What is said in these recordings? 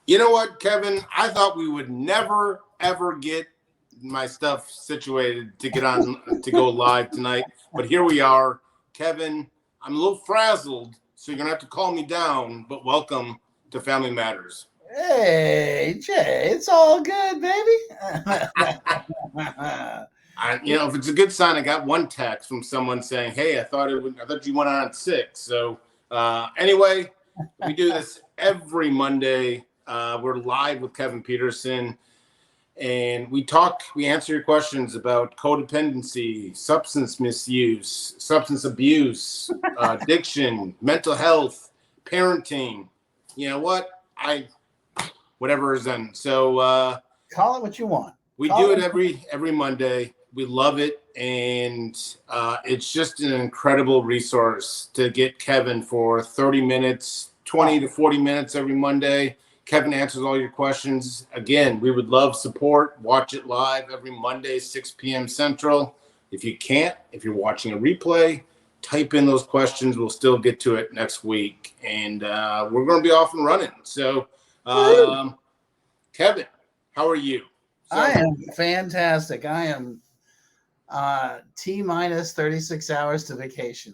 You know what, Kevin? I thought we would never, ever get my stuff situated to get on to go live tonight. But here we are. Kevin, I'm a little frazzled, so you're going to have to calm me down. But welcome to Family Matters. Hey, Jay, it's all good, baby. If it's a good sign, I got one text from someone saying, "Hey, I thought you went on at 6." So anyway, we do this every Monday. We're live with Kevin Peterson, and we answer your questions about codependency, substance misuse, substance abuse, addiction, mental health, parenting. You know what? Whatever is done. So Call it what you want. we do it every Monday. We love it, and it's just an incredible resource to get Kevin for 30 minutes, 20 to 40 minutes every Monday. Kevin answers all your questions. Again, we would love support. Watch it live every Monday, 6 p.m. Central. If you can't, if you're watching a replay, type in those questions. We'll still get to it next week, and we're going to be off and running. So, Kevin, how are you? I am fantastic. I am T-minus 36 hours to vacation.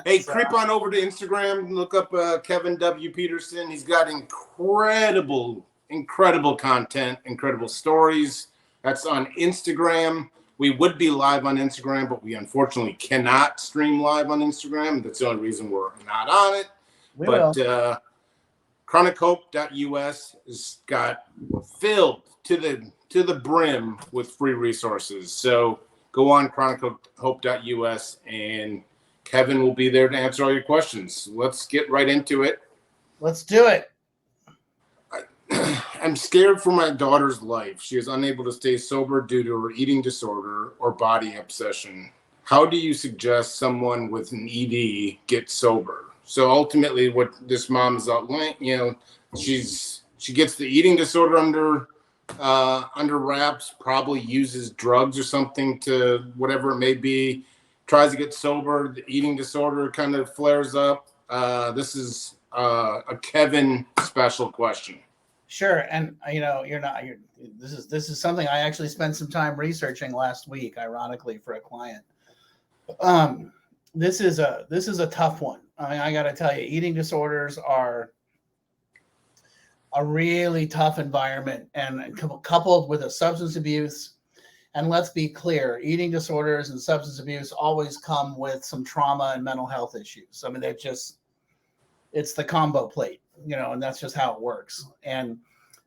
Hey, creep on over to Instagram. Look up Kevin W. Peterson. He's got incredible content, incredible stories. That's on Instagram. We would be live on Instagram, but we unfortunately cannot stream live on Instagram. That's the only reason we're not on it. But chronichope.us has got filled to the brim with free resources. So go on chronichope.us, and Kevin will be there to answer all your questions. Let's get right into it. Let's do it. I'm scared for my daughter's life. She is unable to stay sober due to her eating disorder or body obsession. How do you suggest someone with an ED get sober? So ultimately what this mom is outlining, she gets the eating disorder under wraps, probably uses drugs or something to whatever it may be, tries to get sober, the eating disorder kind of flares up. This is a Kevin special question. Sure. And this is something I actually spent some time researching last week, ironically, for a client. This is a tough one. I mean, I got to tell you, eating disorders are a really tough environment, and coupled with a substance abuse. And let's be clear, eating disorders and substance abuse always come with some trauma and mental health issues. I mean, it's the combo plate, and that's just how it works. And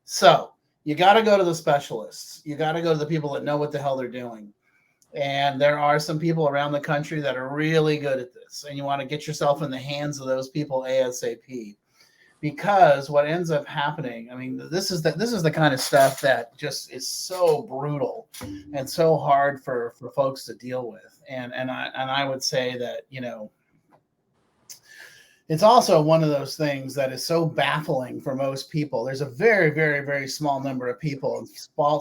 so you got to go to the specialists. You got to go to the people that know what the hell they're doing. And there are some people around the country that are really good at this, and you want to get yourself in the hands of those people ASAP. Because what ends up happening, I mean, this is the kind of stuff that just is so brutal and so hard for folks to deal with. And I would say that, it's also one of those things that is so baffling for most people. There's a very, very, very small number of people and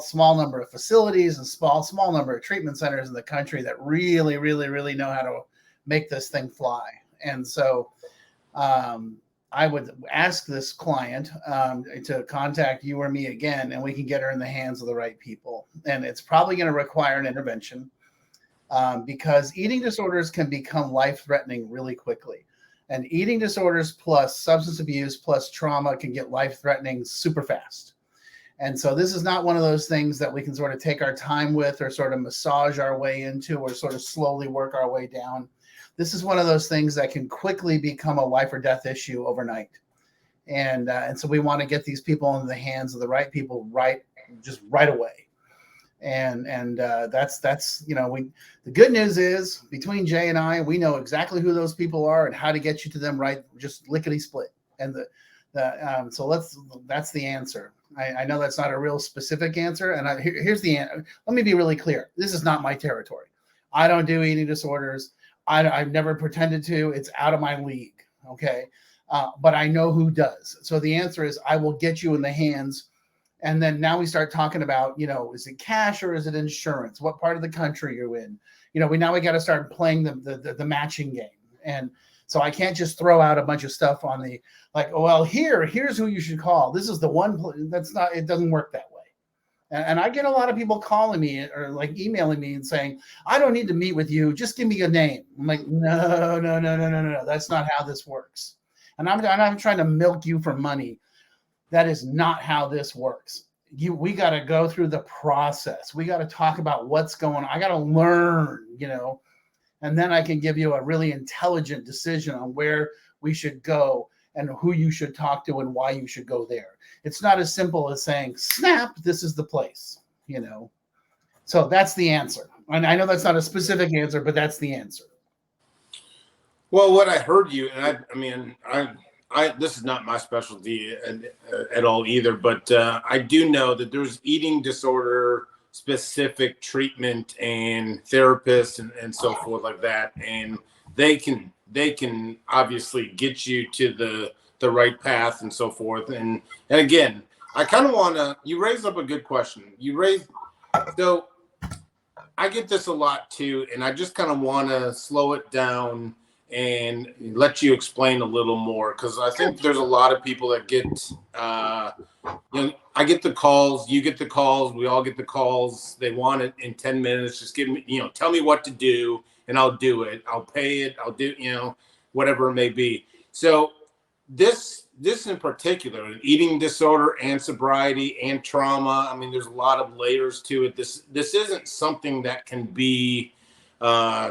small number of facilities and small number of treatment centers in the country that really, really, really know how to make this thing fly. And so, I would ask this client to contact you or me again, and we can get her in the hands of the right people. And it's probably going to require an intervention because eating disorders can become life-threatening really quickly. And eating disorders plus substance abuse plus trauma can get life-threatening super fast. And so this is not one of those things that we can sort of take our time with or sort of massage our way into or sort of slowly work our way down. This is one of those things that can quickly become a life or death issue overnight. And so we want to get these people into the hands of the right people right away. And that's the good news is between Jay and I, we know exactly who those people are and how to get you to them right, just lickety split. And so that's the answer. I know that's not a real specific answer. And here's the answer. Let me be really clear. This is not my territory. I don't do eating disorders. I've never pretended to. It's out of my league, okay? But I know who does. So the answer is I will get you in the hands. And then now we start talking about, is it cash or is it insurance? What part of the country you're in? We got to start playing the matching game. And So I can't just throw out a bunch of stuff on the like, oh, well, here's who you should call. This is the one. That's not. It doesn't work that way. And I get a lot of people calling me or like emailing me and saying, I don't need to meet with you. Just give me a name. I'm like, no. That's not how this works. And I'm not trying to milk you for money. That is not how this works. We got to go through the process. We got to talk about what's going on. I got to learn, and then I can give you a really intelligent decision on where we should go and who you should talk to and why you should go there. It's not as simple as saying, snap, this is the place, So that's the answer. And I know that's not a specific answer, but that's the answer. Well, what I heard you, and I this is not my specialty at all either, but I do know that there's eating disorder specific treatment and therapists and so forth like that. And they can obviously get you to the right path and so forth. And again, I kind of you raised up a good question. So I get this a lot too, and I just kind of want to slow it down and let you explain a little more, because I think there's a lot of people that get, I get the calls, you get the calls, we all get the calls. They want it in 10 minutes. Just give me, tell me what to do and I'll do it. I'll pay it. I'll do, whatever it may be. So this in particular, an eating disorder and sobriety and trauma. I mean, there's a lot of layers to it. This isn't something that can be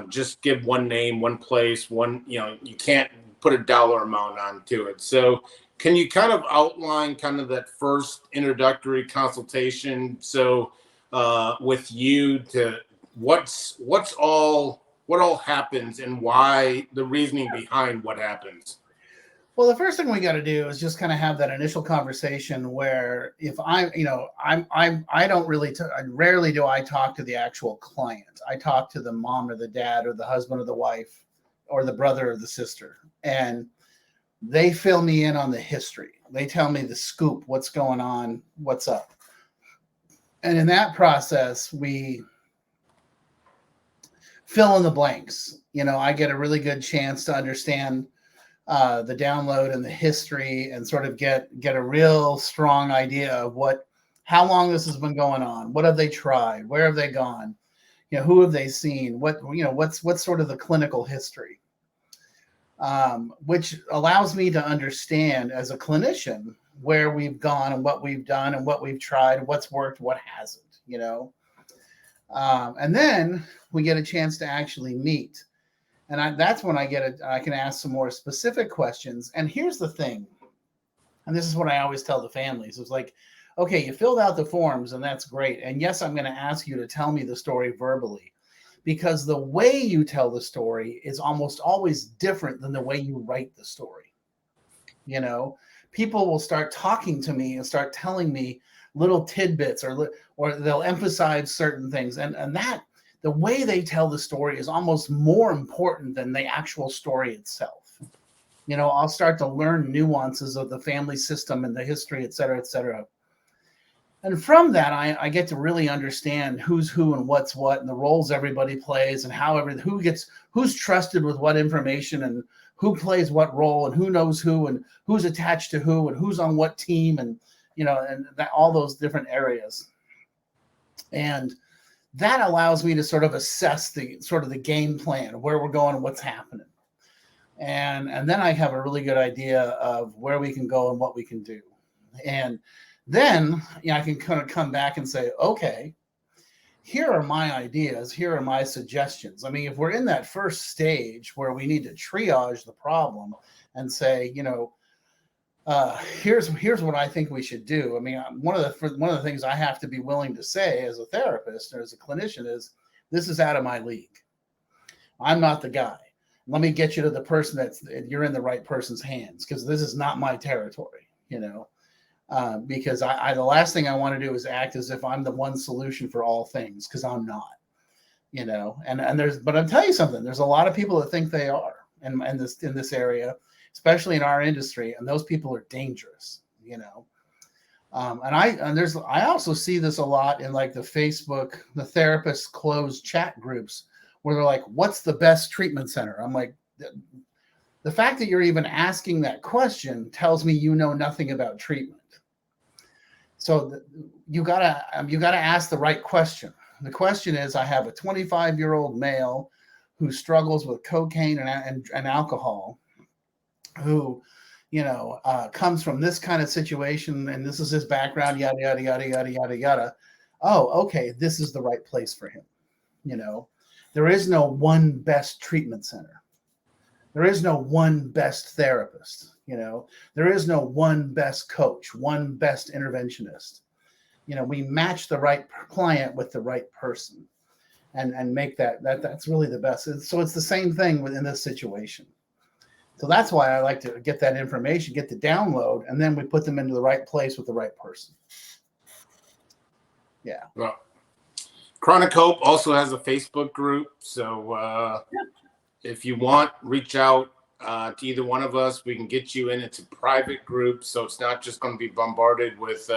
just give one name, one place, you can't put a dollar amount onto it. So can you kind of outline kind of that first introductory consultation? So with you to what all happens and why, the reasoning behind what happens? Well, the first thing we got to do is just kind of have that initial conversation where if rarely do I talk to the actual client. I talk to the mom or the dad or the husband or the wife or the brother or the sister, and they fill me in on the history. They tell me the scoop, what's going on, what's up. And in that process, we fill in the blanks. I get a really good chance to understand the download and the history and sort of get a real strong idea of how long this has been going on. What have they tried? Where have they gone? Who have they seen? What's sort of the clinical history, which allows me to understand as a clinician where we've gone and what we've done and what we've tried, what's worked, what hasn't, and then we get a chance to actually meet. And that's when I can ask some more specific questions. And here's the thing, and this is what I always tell the families. It's like, okay, you filled out the forms and that's great. And yes, I'm going to ask you to tell me the story verbally, because the way you tell the story is almost always different than the way you write the story. People will start talking to me and start telling me little tidbits or they'll emphasize certain things. And that, the way they tell the story is almost more important than the actual story itself. I'll start to learn nuances of the family system and the history, et cetera, et cetera. And from that, I get to really understand who's who and what's what and the roles everybody plays and who's trusted with what information and who plays what role and who knows who and who's attached to who and who's on what team and, and that, all those different areas. And that allows me to sort of assess the game plan, where we're going and what's happening. And then I have a really good idea of where we can go and what we can do. And then I can kind of come back and say, okay, here are my ideas. Here are my suggestions. I mean, if we're in that first stage where we need to triage the problem and say, here's what I think we should do. I mean, one of the things I have to be willing to say as a therapist or as a clinician is, this is out of my league. I'm not the guy. Let me get you to the person you're in the right person's hands, because this is not my territory, because the last thing I want to do is act as if I'm the one solution for all things, because I'm not, but I'll tell you something, there's a lot of people that think they are in this area, especially in our industry, and those people are dangerous, I also see this a lot in like the Facebook, the therapist closed chat groups where they're like, what's the best treatment center? I'm like, The fact that you're even asking that question tells me you know nothing about treatment. So you gotta ask the right question. The question is, I have a 25-year-old male who struggles with cocaine and alcohol, who, comes from this kind of situation, and this is his background, yada, yada, yada, yada, yada, yada. Oh, okay, this is the right place for him. There is no one best treatment center. There is no one best therapist. There is no one best coach, one best interventionist. We match the right client with the right person and make that's really the best. So it's the same thing within this situation. So that's why I like to get that information, get the download, and then we put them into the right place with the right person. Yeah. Well, Chronic Hope also has a Facebook group. So if you want, reach out to either one of us. We can get you in. It's a private group, so it's not just going to be bombarded with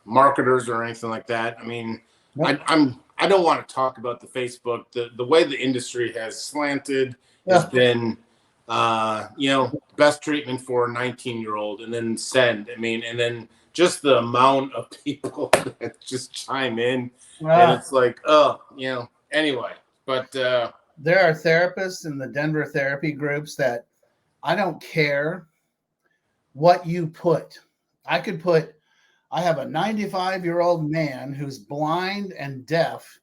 marketers or anything like that. I mean, yep. I don't want to talk about the Facebook. The way the industry has slanted has been, best treatment for a 19-year-old, and then send. I mean, and then just the amount of people that just chime in, and it's like, anyway. But there are therapists in the Denver therapy groups that I don't care what you put. I have a 95-year-old man who's blind and deaf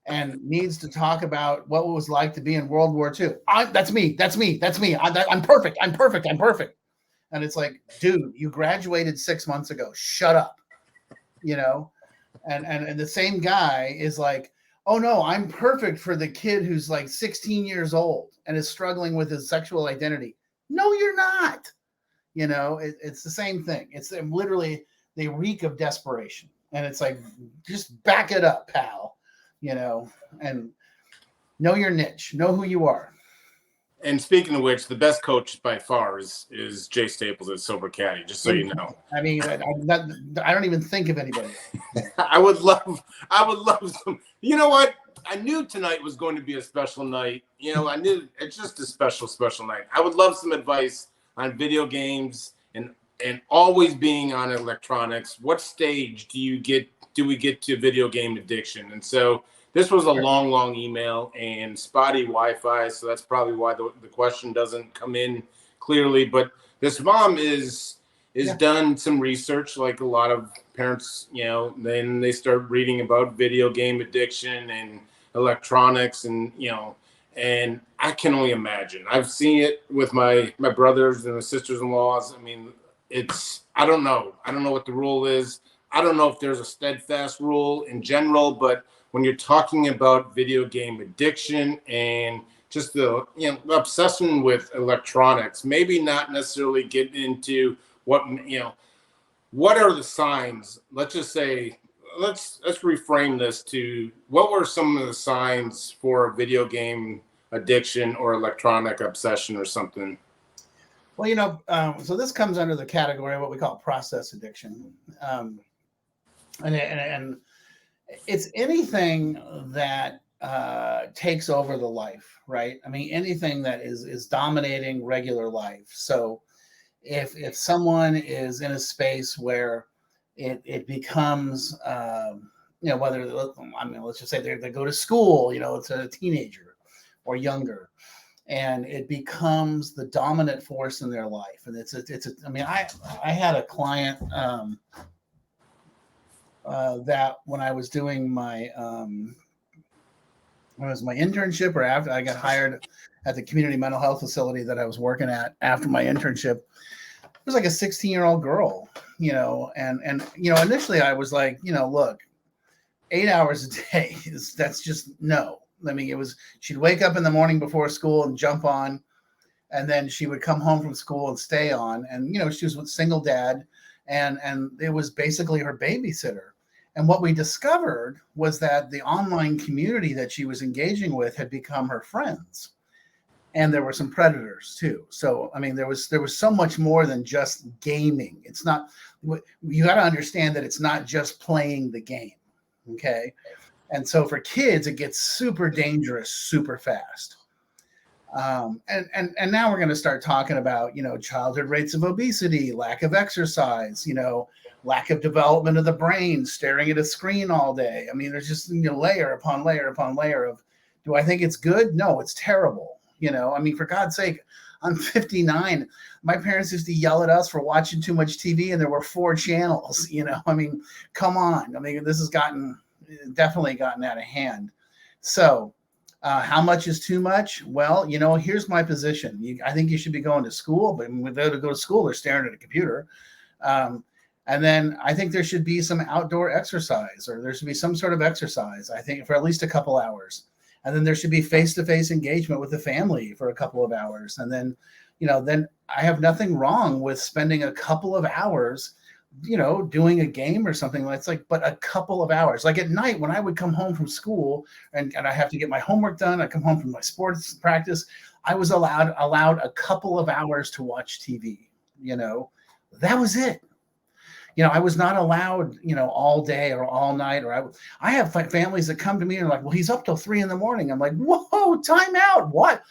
and needs to talk about what it was like to be in World War II. That's me. I'm perfect. And it's like, dude, you graduated 6 months ago. Shut up. And the same guy is like, oh no, I'm perfect for the kid who's like 16 years old and is struggling with his sexual identity. No, you're not. It's the same thing. It's literally, they reek of desperation. And it's like, just back it up, pal. And know your niche, know who you are. And speaking of which, the best coach by far is Jay Staples at Sober Caddy, just so you know. I mean, I don't even think of anybody. I would love some. You know what? I knew tonight was going to be a special night. I knew it's just a special night. I would love some advice on video games and always being on electronics. What stage do we get to video game addiction? And so this was a long email and spotty Wi-Fi, so that's probably why the question doesn't come in clearly. But this mom is done some research, like a lot of parents, then they start reading about video game addiction and electronics, and and I can only imagine. I've seen it with my brothers and my sisters-in-laws. I mean, I don't know what the rule is. I don't know if there's a steadfast rule in general, but when you're talking about video game addiction and just the obsession with electronics, maybe not necessarily get into what are the signs. Let's just say, let's reframe this to, what were some of the signs for video game addiction or electronic obsession or something? Well, so this comes under the category of what we call process addiction. And it's anything that takes over the life, right? I mean, anything that is dominating regular life. So if someone is in a space where it becomes, let's just say they go to school, it's a teenager or younger, and it becomes the dominant force in their life. And I had a client that when I was doing my internship, or after I got hired at the community mental health facility that I was working at after my internship, it was like a 16-year-old girl, and initially I was like, look, 8 hours a day that's just no. I mean, she'd wake up in the morning before school and jump on, and then she would come home from school and stay on. And, she was with single dad, and it was basically her babysitter. And what we discovered was that the online community that she was engaging with had become her friends. And there were some predators too. So, I mean, there was so much more than just gaming. It's not, you got to understand that it's not just playing the game. Okay. And so for kids, it gets super dangerous, super fast. And now we're going to start talking about, childhood rates of obesity, lack of exercise, lack of development of the brain, staring at a screen all day. I mean, there's just, layer upon layer upon layer of, do I think it's good? No, it's terrible. I mean, for God's sake, I'm 59. My parents used to yell at us for watching too much TV, and there were 4 channels. I mean, come on. I mean, this has definitely gotten out of hand. So, how much is too much? Well, here's my position. I think you should be going to school, but when they go to school, they're staring at a computer. And then I think there should be some outdoor exercise, or there should be some sort of exercise, I think, for at least a couple hours. And then there should be face-to-face engagement with the family for a couple of hours. And then, then I have nothing wrong with spending a couple of hours, doing a game or something. But a couple of hours, like at night when I would come home from school and I have to get my homework done, I come home from my sports practice, I was allowed a couple of hours to watch TV. That was it. I was not allowed, all day or all night. Or I have families that come to me and are like, well, he's up till 3 a.m. I'm like, whoa, time out. What?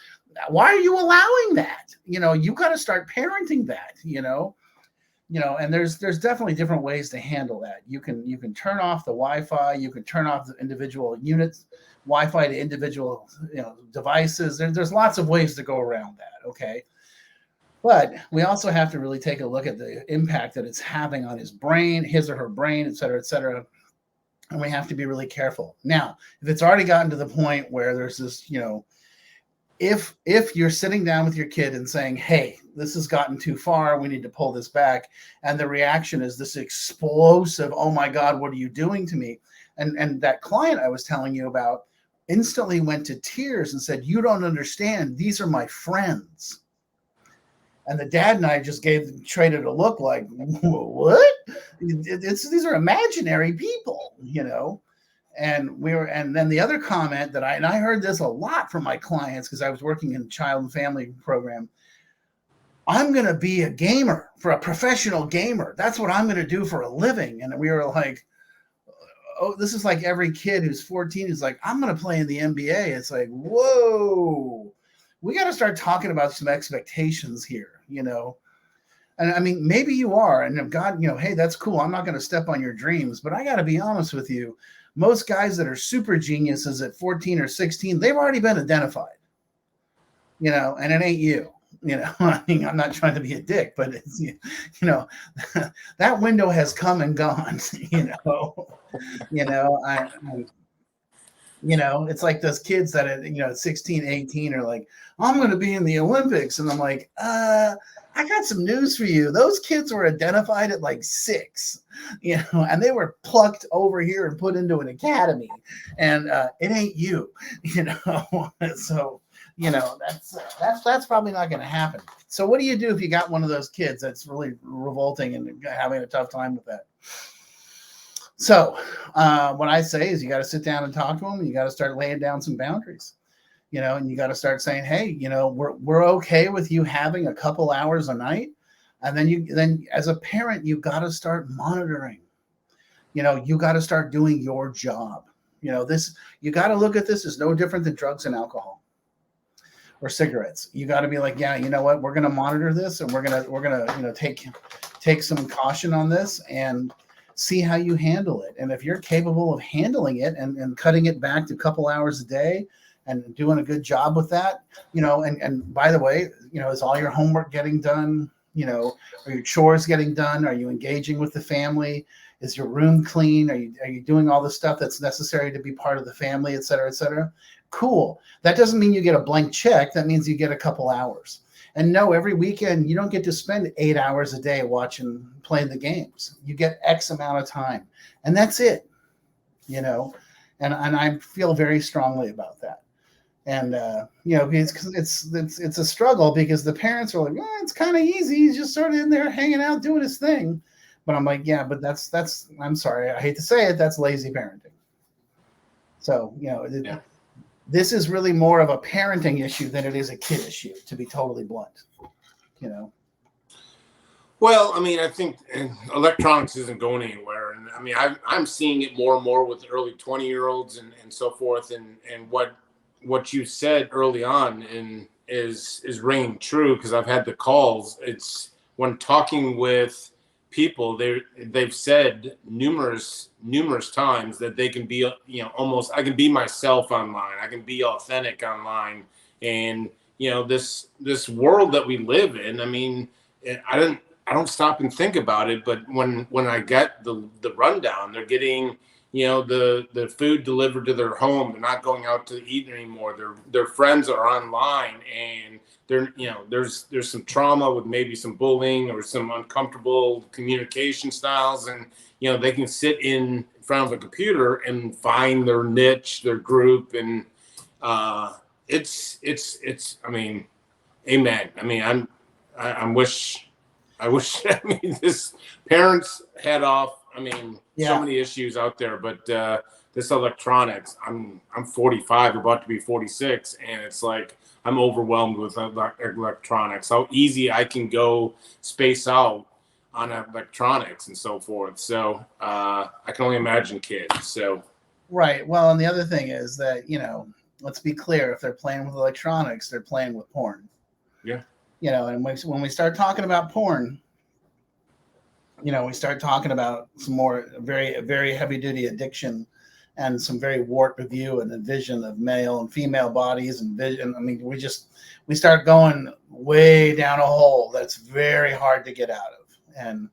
Why are you allowing that? You got to start parenting that, and there's definitely different ways to handle that. You can turn off the Wi-Fi. You can turn off the individual units, Wi-Fi to individual, devices. There's lots of ways to go around that. Okay. But we also have to really take a look at the impact that it's having on his brain, his or her brain, et cetera, et cetera. And we have to be really careful. Now, if it's already gotten to the point where there's this, if you're sitting down with your kid and saying, hey, this has gotten too far, we need to pull this back, and the reaction is this explosive, oh my God, what are you doing to me? And that client I was telling you about instantly went to tears and said, you don't understand, these are my friends. And the dad and I just traded a look like, what? These are imaginary people, And then the other comment that I heard this a lot from my clients because I was working in a child and family program. I'm going to be a gamer, for a professional gamer. That's what I'm going to do for a living. And we were like, oh, this is like every kid who's 14 is like, I'm going to play in the NBA. It's like, whoa, we got to start talking about some expectations here, And I mean, maybe you are, and if God, hey, that's cool. I'm not going to step on your dreams, but I got to be honest with you. Most guys that are super geniuses at 14 or 16, they've already been identified, and it ain't you, I mean, I'm not trying to be a dick, but it's, that window has come and gone, it's like those kids that at 16, 18 are like, I'm going to be in the Olympics. And I'm like, I got some news for you. Those kids were identified at like 6, and they were plucked over here and put into an academy, and it ain't you, So, that's probably not going to happen. So what do you do if you got one of those kids that's really revolting and having a tough time with that? So what I say is you got to sit down and talk to them. And you got to start laying down some boundaries, and you got to start saying, hey, we're okay with you having a couple hours a night. And then as a parent, you got to start monitoring, you got to start doing your job. You got to look at this as no different than drugs and alcohol or cigarettes. You got to be like, yeah, you know what? We're going to monitor this, and we're going to, take some caution on this and see how you handle it. And if you're capable of handling it and cutting it back to a couple hours a day and doing a good job with that, and by the way, is all your homework getting done? Are your chores getting done? Are you engaging with the family? Is your room clean? Are you doing all the stuff that's necessary to be part of the family, et cetera, et cetera? Cool. That doesn't mean you get a blank check. That means you get a couple hours. And no, every weekend, you don't get to spend 8 hours a day playing the games. You get X amount of time, and that's it, and I feel very strongly about that. And, it's a struggle because the parents are like, it's kind of easy. He's just sort of in there hanging out, doing his thing. But I'm like, yeah, but that's, I'm sorry, I hate to say it, that's lazy parenting. So, yeah. This is really more of a parenting issue than it is a kid issue, to be totally blunt, Well, I mean, I think electronics isn't going anywhere. And I mean, I'm seeing it more and more with early 20-year-olds and so forth. And what you said early on, and is ringing true because I've had the calls. It's when talking with people, they've said numerous times that they can be, almost, I can be myself online. I can be authentic online. And, this world that we live in, I mean, I don't stop and think about it, but when I get the rundown, they're getting, the food delivered to their home. They're not going out to eat anymore. Their friends are online, and there's some trauma with maybe some bullying or some uncomfortable communication styles, and they can sit in front of a computer and find their niche, their group, and it's I mean, amen. I mean, I wish I mean, this parents head off. I mean, so many issues out there, but this electronics, I'm 45, about to be 46, and it's like I'm overwhelmed with electronics. How easy I can go space out on electronics and so forth. So I can only imagine kids. So right. Well, and the other thing is that let's be clear: if they're playing with electronics, they're playing with porn. Yeah. And when we start talking about porn, we start talking about some more very, very heavy duty addiction and some very warped view and a vision of male and female bodies and vision. I mean, we start going way down a hole that's very hard to get out of. And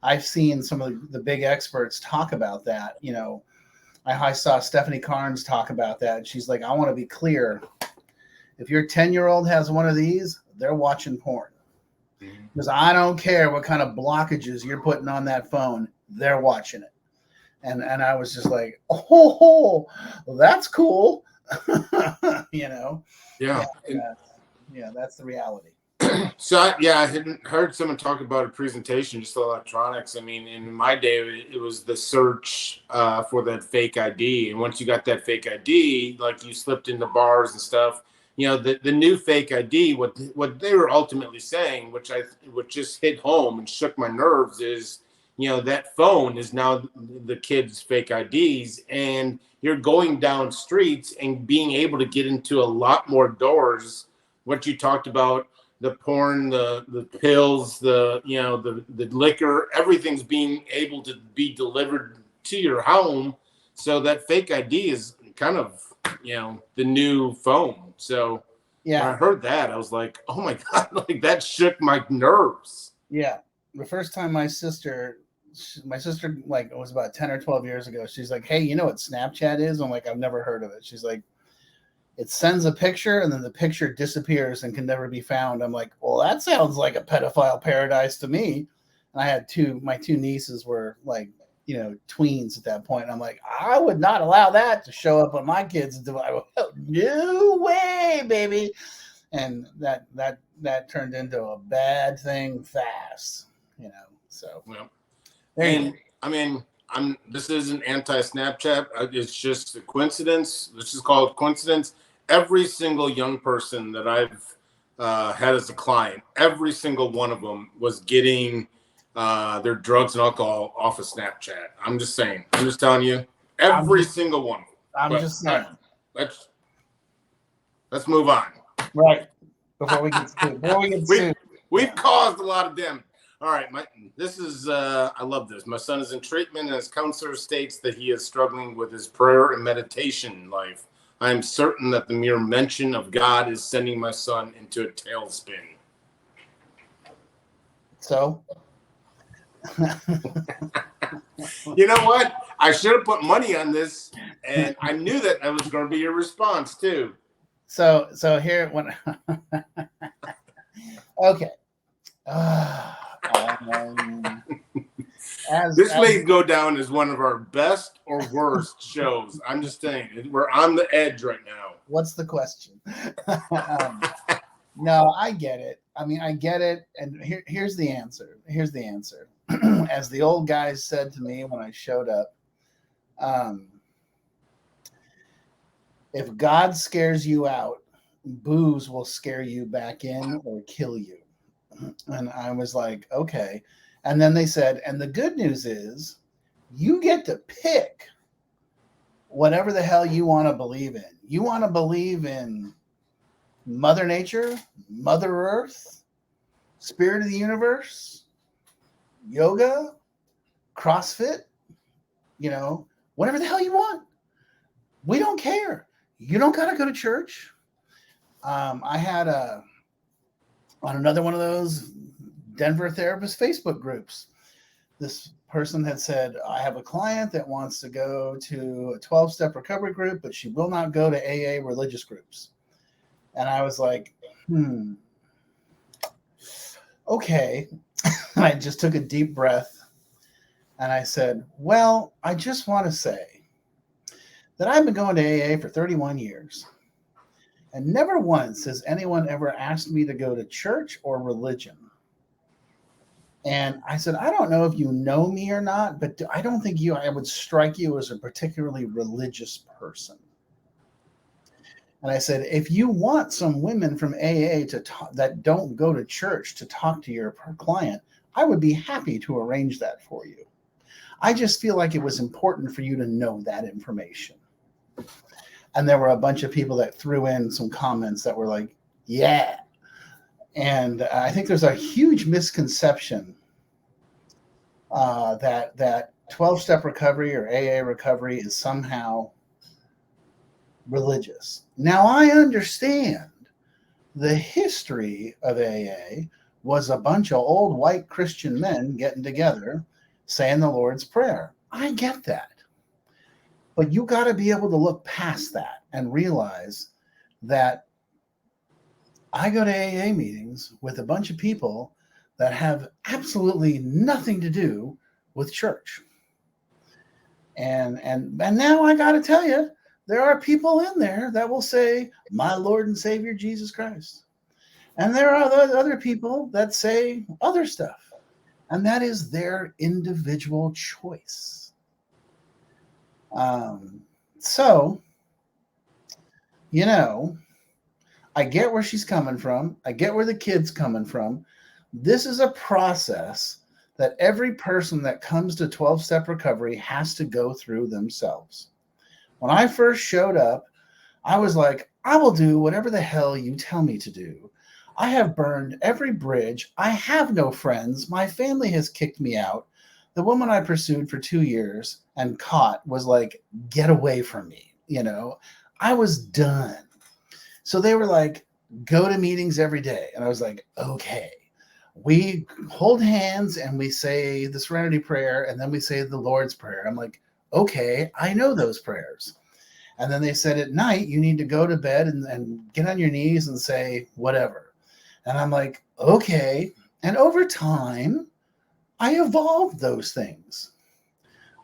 I've seen some of the big experts talk about that. I saw Stephanie Carnes talk about that. She's like, I want to be clear. If your 10-year-old has one of these, they're watching porn. Because I don't care what kind of blockages you're putting on that phone, they're watching it. And I was just like, well, that's cool. Yeah. That's the reality. So I hadn't heard someone talk about a presentation, just electronics. I mean, in my day, it was the search for that fake ID. And once you got that fake ID, like you slipped into bars and stuff, the new fake ID, what they were ultimately saying, which just hit home and shook my nerves, is, that phone is now the kids' fake IDs, and you're going down streets and being able to get into a lot more doors. What you talked about, the porn, the pills, the liquor, everything's being able to be delivered to your home. So that fake ID is kind of, the new phone. So when I heard that, I was like, oh my God, like that shook my nerves. Yeah. The first time my sister, like, it was about 10 or 12 years ago. She's like, hey, you know what Snapchat is? I'm like, I've never heard of it. She's like, it sends a picture and then the picture disappears and can never be found. I'm like, well, that sounds like a pedophile paradise to me. And I had my two nieces were like, tweens at that point. And I'm like, I would not allow that to show up on my kids' device. No way, baby. And that turned into a bad thing fast, so. Well, and I mean, this isn't anti-Snapchat. It's just a coincidence. Let's just call it coincidence. Every single young person that I've had as a client, every single one of them was getting their drugs and alcohol off of Snapchat. I'm just saying. I'm just telling you. Every single one. I'm just saying. Let's move on. Right. Before we get sued. We've caused a lot of damage. All right, this is I love this. My son is in treatment, and his counselor states that he is struggling with his prayer and meditation life. I am certain that the mere mention of God is sending my son into a tailspin. So? You know what? I should have put money on this, and I knew that was going to be your response too. So here okay. This may go down as one of our best or worst shows. I'm just saying, we're on the edge right now. What's the question? No, I get it. I mean, I get it. And here's the answer. As the old guys said to me when I showed up, if God scares you out, booze will scare you back in or kill you. And I was like, okay. And then they said, and the good news is you get to pick whatever the hell you want to believe in. You want to believe in Mother Nature, Mother Earth, Spirit of the Universe, yoga, CrossFit, whatever the hell you want. We don't care. You don't got to go to church. I had on another one of those Denver therapist Facebook groups, this person had said, I have a client that wants to go to a 12-step recovery group, but she will not go to AA religious groups. And I was like, okay. I just took a deep breath and I said, well, I just want to say that I've been going to AA for 31 years. And never once has anyone ever asked me to go to church or religion. And I said, I don't know if you know me or not, but I don't think I would strike you as a particularly religious person. And I said, if you want some women from AA that don't go to church to talk to your client, I would be happy to arrange that for you. I just feel like it was important for you to know that information. And there were a bunch of people that threw in some comments that were like, yeah. And I think there's a huge misconception that 12-step recovery or AA recovery is somehow religious. Now, I understand the history of AA was a bunch of old white Christian men getting together saying the Lord's Prayer. I get that. But you got to be able to look past that and realize that I go to AA meetings with a bunch of people that have absolutely nothing to do with church. And now I got to tell you, there are people in there that will say, my Lord and Savior, Jesus Christ. And there are other people that say other stuff. And that is their individual choice. So, I get where she's coming from. I get where the kid's coming from. This is a process that every person that comes to 12-step recovery has to go through themselves. When I first showed up, I was like, I will do whatever the hell you tell me to do. I have burned every bridge. I have no friends. My family has kicked me out. The woman I pursued for 2 years and caught was like, get away from me. I was done. So they were like, go to meetings every day. And I was like, okay. We hold hands and we say the Serenity Prayer and then we say the Lord's Prayer. I'm like, okay, I know those prayers. And then they said at night, you need to go to bed and get on your knees and say whatever. And I'm like, okay. And over time, I evolved those things.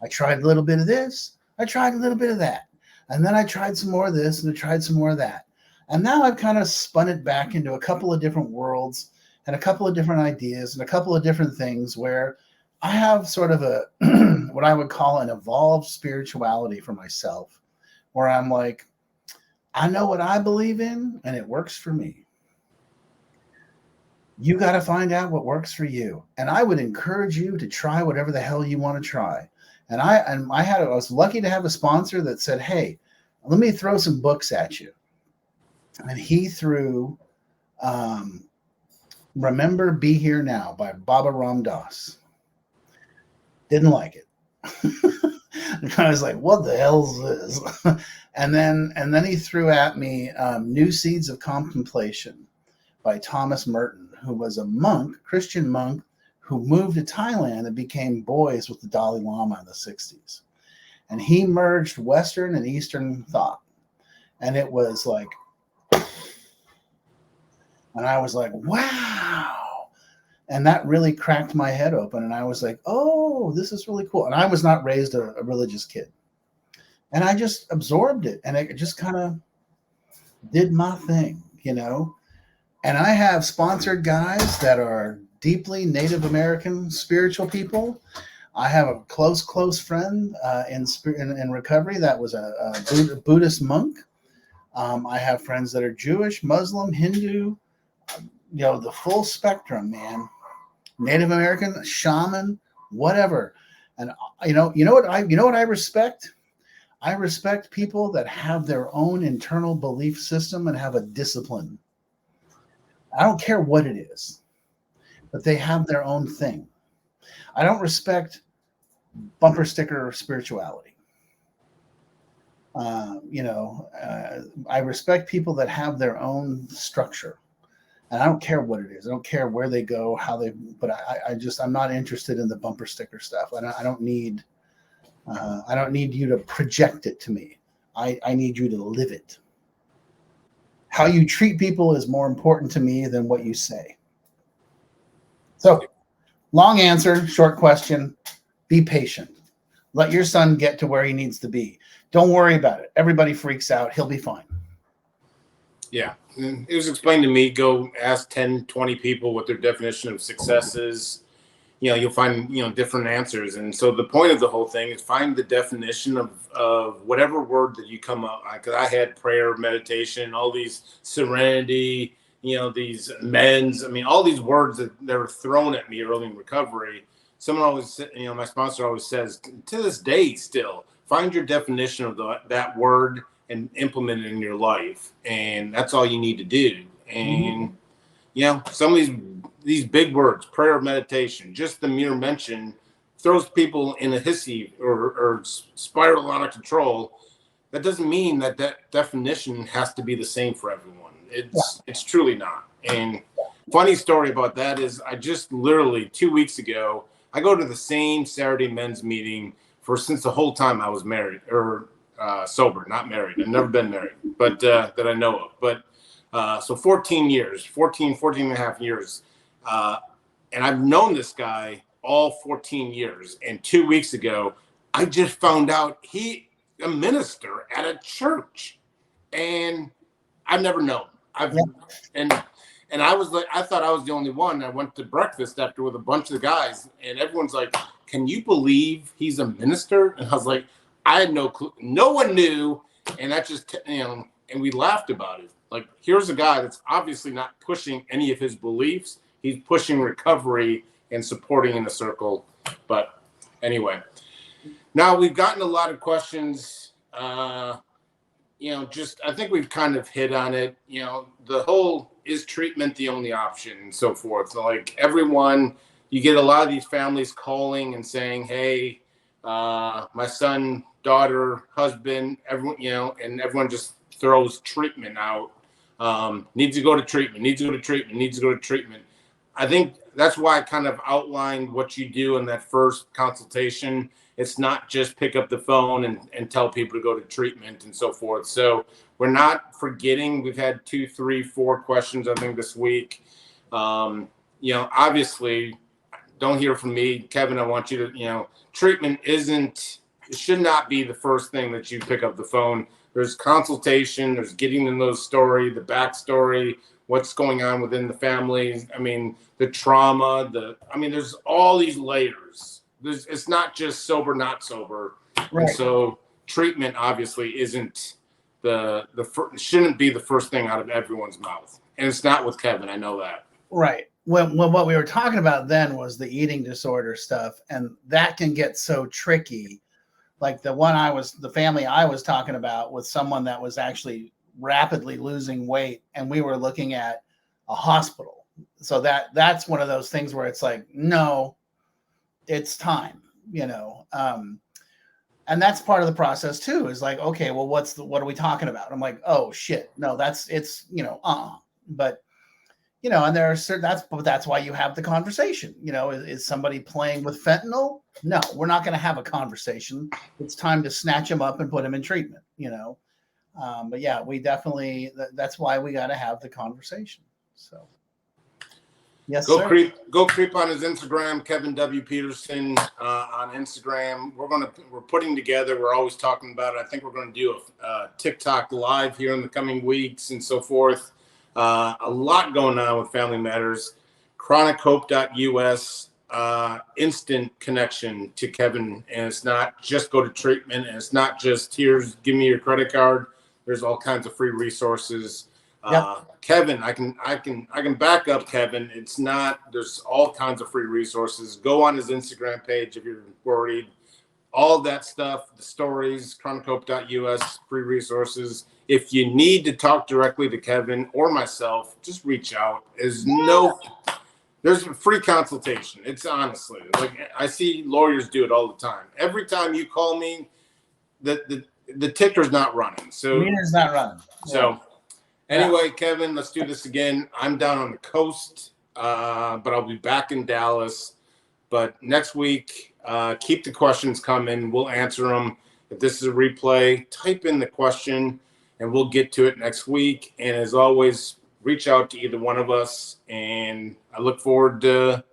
I tried a little bit of this. I tried a little bit of that. And then I tried some more of this and I tried some more of that. And now I've kind of spun it back into a couple of different worlds and a couple of different ideas and a couple of different things where I have sort of a what I would call an evolved spirituality for myself, where I'm like, I know what I believe in and it works for me. You got to find out what works for you. And I would encourage you to try whatever the hell you want to try. And I was lucky to have a sponsor that said, hey, let me throw some books at you. And he threw Remember Be Here Now by Baba Ram Dass. Didn't like it. I was like, what the hell's this? and then he threw at me New Seeds of Contemplation by Thomas Merton, who was a monk, Christian monk, who moved to Thailand and became boys with the Dalai Lama in the 60s. And he merged Western and Eastern thought. And it was like, and I was like, wow. And that really cracked my head open. And I was like, oh, this is really cool. And I was not raised a religious kid. And I just absorbed it. And it just kind of did my thing, And I have sponsored guys that are deeply Native American spiritual people. I have a close friend in recovery that was a Buddhist monk. I have friends that are Jewish, Muslim, Hindu, the full spectrum, man. Native American, shaman, whatever. And you know what I respect? I respect people that have their own internal belief system and have a discipline I don't care what it is, but they have their own thing. I don't respect bumper sticker spirituality. I respect people that have their own structure, and I don't care what it is. I don't care where they go, how they. But I'm not interested in the bumper sticker stuff. I don't need you to project it to me. I need you to live it. How you treat people is more important to me than what you say. So, long answer, short question. Be patient. Let your son get to where he needs to be. Don't worry about it. Everybody freaks out. He'll be fine. Yeah. It was explained to me, go ask 10, 20 people what their definition of success is. You'll find, different answers. And so the point of the whole thing is find the definition of whatever word that you come up. Because I had prayer, meditation, all these serenity, these amends. I mean, all these words that were thrown at me early in recovery. Someone always, my sponsor always says, to this day still, find your definition of that word and implement it in your life. And that's all you need to do. And, some of these big words, prayer, meditation, just the mere mention throws people in a hissy or spiral out of control. That doesn't mean that definition has to be the same for everyone. It's truly not. And funny story about that is I just literally 2 weeks ago, I go to the same Saturday men's meeting since the whole time I was married or sober, not married. I've never been married, but that I know of. But so 14 and a half years. And I've known this guy all 14 years. And 2 weeks ago, I just found out he a minister at a church. And I've never known. And I was like, I thought I was the only one. I went to breakfast after with a bunch of the guys, and everyone's like, can you believe he's a minister? And I was like, I had no clue. No one knew. And that just, and we laughed about it. Like, here's a guy that's obviously not pushing any of his beliefs. He's pushing recovery and supporting in the circle. But anyway, now we've gotten a lot of questions. I think we've kind of hit on it. The whole, is treatment the only option and so forth. So like everyone, you get a lot of these families calling and saying, hey, my son, daughter, husband, everyone, and everyone just throws treatment out. Needs to go to treatment. I think that's why I kind of outlined what you do in that first consultation. It's not just pick up the phone and tell people to go to treatment and so forth. So we're not forgetting. We've had 2, 3, 4 questions, I think, this week. Obviously, don't hear from me. Kevin, I want you to, treatment it should not be the first thing that you pick up the phone. There's consultation, there's getting to know the story, the backstory, what's going on within the family. I mean, the trauma, there's all these layers. It's not just sober, not sober. Right. And so treatment obviously isn't shouldn't be the first thing out of everyone's mouth. And it's not with Kevin. I know that. Right. When what we were talking about then was the eating disorder stuff. And that can get so tricky. Like the family I was talking about was someone that was actually rapidly losing weight. And we were looking at a hospital. So that's one of those things where it's like, no, it's time, and that's part of the process too, is like, okay, well, what are we talking about? I'm like, oh shit, no, but and there are certain, that's why you have the conversation. Is somebody playing with fentanyl? No, we're not going to have a conversation. It's time to snatch him up and put him in treatment, but yeah, we definitely, that's why we got to have the conversation. So yes, go creep on his Instagram, Kevin W. Peterson on Instagram. We're putting together. We're always talking about it. I think we're going to do a TikTok live here in the coming weeks and so forth. A lot going on with Family Matters. ChronicHope.us, instant connection to Kevin, and it's not just go to treatment, and it's not just here's give me your credit card. There's all kinds of free resources. Yep. Kevin, I can back up Kevin. It's not, there's all kinds of free resources. Go on his Instagram page if you're worried. All that stuff, the stories, ChronicHope.us, free resources. If you need to talk directly to Kevin or myself, just reach out. There's a free consultation. It's honestly like I see lawyers do it all the time. Every time you call me, the ticker's not running. So meter's not running. So anyway, Kevin, let's do this again. I'm down on the coast, but I'll be back in Dallas. But next week, keep the questions coming. We'll answer them. If this is a replay, type in the question and we'll get to it next week. And as always, reach out to either one of us. And I look forward to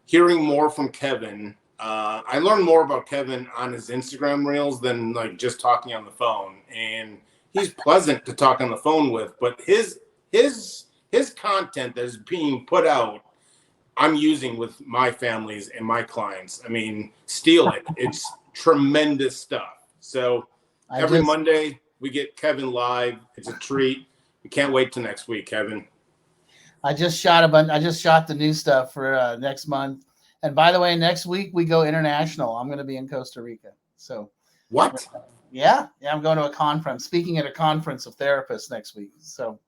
hearing more from Kevin. I learned more about Kevin on his Instagram reels than like just talking on the phone. And he's pleasant to talk on the phone with, but his content that is being put out, I'm using with my families and my clients. I mean, steal it. It's tremendous stuff. So every Monday we get Kevin live. It's a treat. We can't wait till next week, Kevin. I just shot the new stuff for next month. And by the way, next week we go international. I'm going to be in Costa Rica. So what? Yeah, I'm going to a conference. Speaking at a conference of therapists next week. So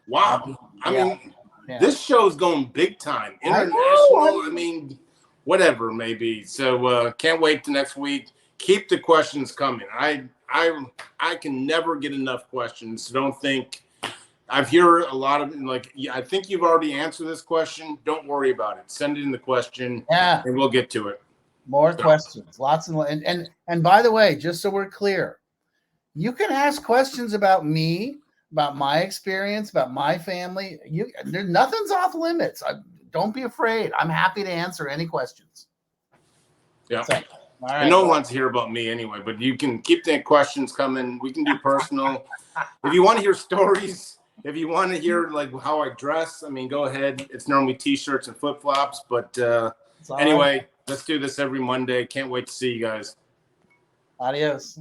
wow. I mean, this show's going big time. International. I mean, whatever maybe. So can't wait to next week. Keep the questions coming. I can never get enough questions. So don't think. I've heard a lot of like. I think you've already answered this question. Don't worry about it. Send it in the question. Yeah, and we'll get to it. More questions, lots and by the way, just so we're clear, you can ask questions about me, about my experience, about my family. Nothing's off limits. Don't be afraid. I'm happy to answer any questions. Yeah. So, all right. And no one wants to hear about me anyway, but you can keep the questions coming. We can do personal. If you want to hear stories, if you want to hear like how I dress, I mean, go ahead. It's normally t-shirts and flip-flops, but anyway, let's do this every Monday. Can't wait to see you guys. Adios.